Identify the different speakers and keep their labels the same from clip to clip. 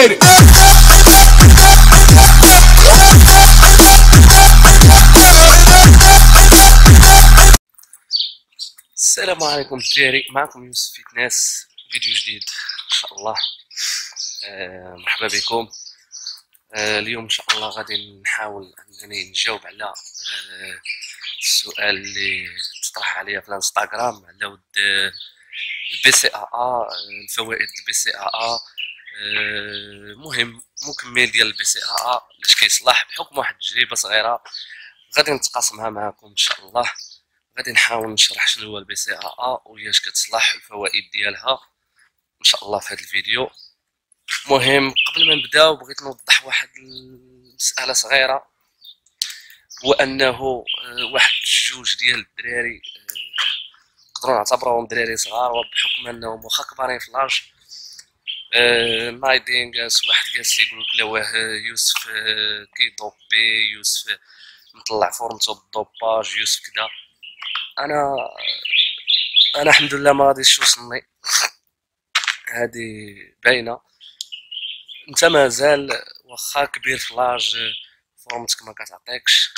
Speaker 1: Activated.
Speaker 2: السلام عليكم الدراري، معكم يوسف فيتنس، فيديو جديد ان شاء الله. مرحبا بكم. اليوم ان شاء الله غادي نحاول انني نجاوب على السؤال اللي تطرح عليا في الانستغرام على ود البي سي ا، الفوائد البي سي ا. مهم مكمل ديال البي سي ا لاش كيصلح بحكم واحد التجربه صغيره غادي نتقاسمها معكم ان شاء الله. غادي نحاول نشرح شنو هو البي سي ا وياش كتصلح الفوائد ديالها ان شاء الله في هذا الفيديو. مهم قبل ما نبداو بغيت نوضح واحد المساله صغيره، هو انه واحد جوج ديال الدراري نقدروا نعتبروهم دراري صغار، وبحكم انهم واخا كبارين في لاج نايدين جالس واحد جالس يقول لك لا واه يوسف كيدوبي، يوسف مطلع فورمتو بالدوباج، يوسف كذا. انا الحمد لله ما غاديش توصلني هذه باينه. انت مازال واخا كبير في لاج فورمتك ما كتعطيكش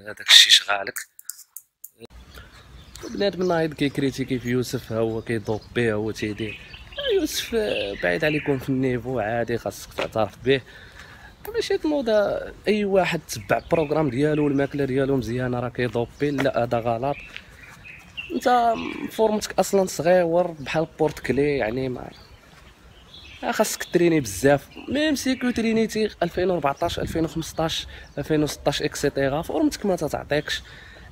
Speaker 2: هذاك الشيء شغالك. بنادم نايض كيكريتيكي في يوسف، ها هو كيدوبي، ها هو تيدير. يوسف بعيد عليكم في النيفو عادي، خاصك تعترف به. ماشي تنوض اي واحد تبع البروغرام ديالو الماكله ديالو مزيانه راه كيدوبي، لا هذا غلط. انت فورمتك اصلا صغيور بحال بورت كلي، يعني ما خاصك تريني بزاف. ميم سيكو ترينيتي 2014 2015 2016 اكسيتيرا فورمتك ما تعطيكش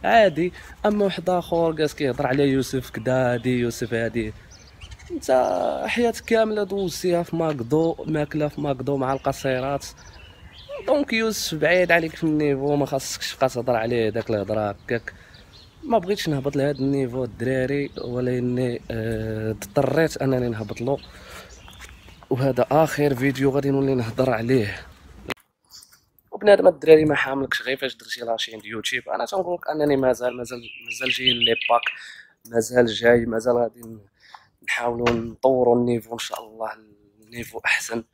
Speaker 2: عادي. اما واحد اخر جالس كيهضر على يوسف كدا، هادي يوسف هادي، انت حياتك كامله دوزتيها في ماكدو، ماكله في ماكدو مع القصيرات. دونك يوسف بعيد عليك في النيفو، ما خاصكش تبقى تهضر عليه داك الهضره هكاك. ما بغيتش نهبط لهذا النيفو الدراري، ولكن اضطريت انني نهبط له، وهذا اخر فيديو غادي نولي نهضر عليه. وبنادم الدراري ما حاملكش غير فاش درتي لاشين ديال يوتيوب. انا تنقول لك انني مازال جاي لي باك، مازال جاي، مازال غادي نحاولوا نطوروا النيفو ان شاء الله، النيفو احسن.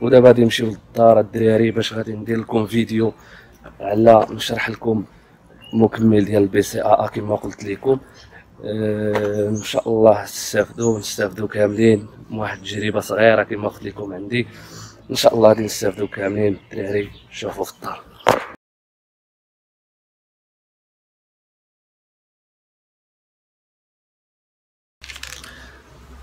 Speaker 2: ودابا غادي نمشيو للدار الدراري باش غادي ندير لكم فيديو على نشرح لكم مكمل ديال البي سي ا كما قلت لكم. ان شاء الله نستافدوا كاملين من واحد التجربه صغيره كما قلت لكم عندي. ان شاء الله غادي نستافدوا كاملين الدراري، شوفوا في الدار.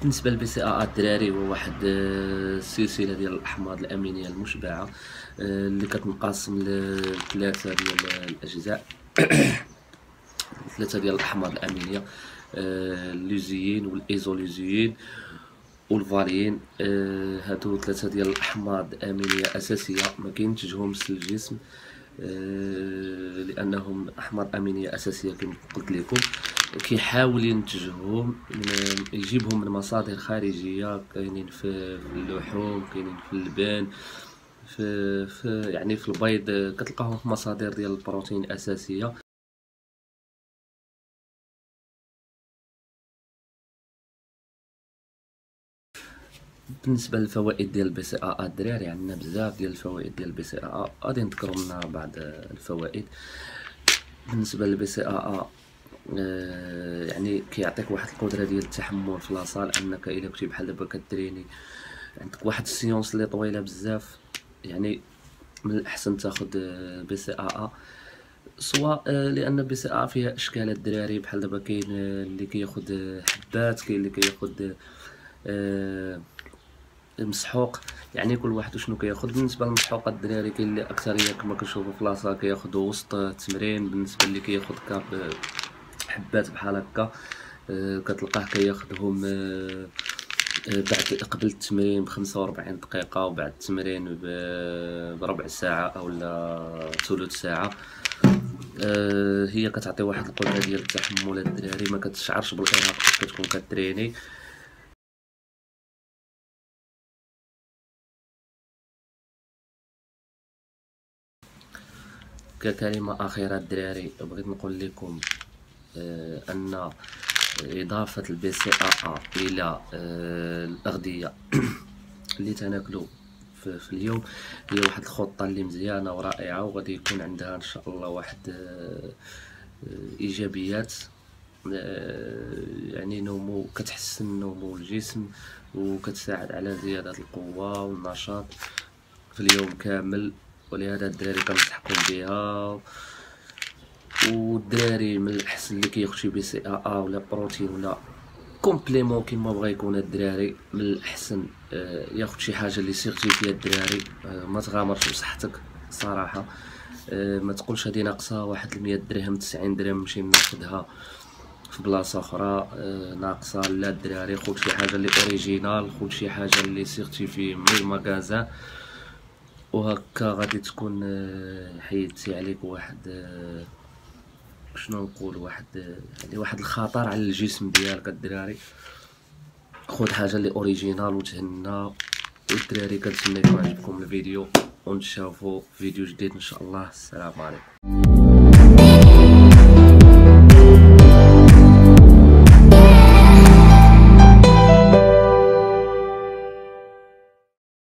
Speaker 2: بالنسبه للبي سي ا الدراري، هو واحد السلسله ديال الاحماض الامينيه المشبعه اللي كتنقسم لثلاثه ديال الاجزاء. ثلاثه ديال الاحماض الامينيه، اللوزيين والايزولوزيين والفاليين. هادو ثلاثه ديال الاحماض الامينيه اساسيه ما كينتجهمش الجسم، لانهم احماض امينيه اساسيه كما قلت لكم. كيحاول ينتجهم يجيبهم من مصادر خارجيه، كاينين في اللحوم، كاينين في اللبن، في يعني في البيض، كتلقاهم في مصادر ديال البروتين الاساسيه. بالنسبه للفوائد ديال البي سي ا الدراري، عندنا بزاف ديال الفوائد ديال البي سي ا، غادي نذكروا منها بعض الفوائد. بالنسبه للبي سي ا يعني كيعطيك واحد القدره ديال التحمل في لاصال، انك الا كنتي بحال دابا كتريني عندك واحد السيونس اللي طويله بزاف، يعني من الاحسن تاخذ بي سي ا، سواء لان بي سي ا فيها اشكالات الدراري، بحال دابا كاين اللي كياخذ حبات، كاين اللي كياخذ مسحوق، يعني كل واحد شنو كياخذ. بالنسبه للمسحوق الدراري، كاين اللي اكثريه كما كنشوفوا في لاصال كياخذوا وسط التمرين. بالنسبه اللي كياخذ حبات بحال هكا كتلقاه كياخذهم بعد قبل التمرين ب45 دقيقه، وبعد التمرين بربع ساعه او لا ثلث ساعه. هي كتعطي واحد القدره ديال التحمل الدراري، ما كتشعرش بالارهاق فاش كتكون كتريني. ككلمه اخيره الدراري، بغيت نقول لكم ان اضافه البي سي ا الى الاغذيه اللي تناكلو في اليوم. هي واحد الخطه اللي مزيانه ورائعه، وغادي يكون عندها ان شاء الله واحد ايجابيات، يعني نمو، كتحسن نمو الجسم وكتساعد على زياده القوه والنشاط في اليوم كامل. ولهذا الدراري كنصحكم بها. والدراري من الاحسن اللي كياخد شي بي سي ا ولا بروتين ولا كومبليمون كيما بغا يكون الدراري، من الاحسن ياخد شي حاجه اللي سيغتي فيها الدراري. ما تغامرش بصحتك صراحه. ما تقولش هادي ناقصه واحد 100 درهم 90 درهم نمشي ناخدها في بلاصه اخرى ناقصه. لا الدراري خذ شي حاجه اللي اوريجينال، خذ شي حاجه اللي سيغتي في من المغازان، وهكا غادي تكون حيدتي عليك واحد شنو نقول، واحد يعني واحد الخطر على الجسم ديالك الدراري. خذ حاجه اللي اوريجينال وتهنا. والدراري كنتمنى يكون عجبكم الفيديو، ونتشافوا فيديو جديد ان شاء الله. السلام عليكم.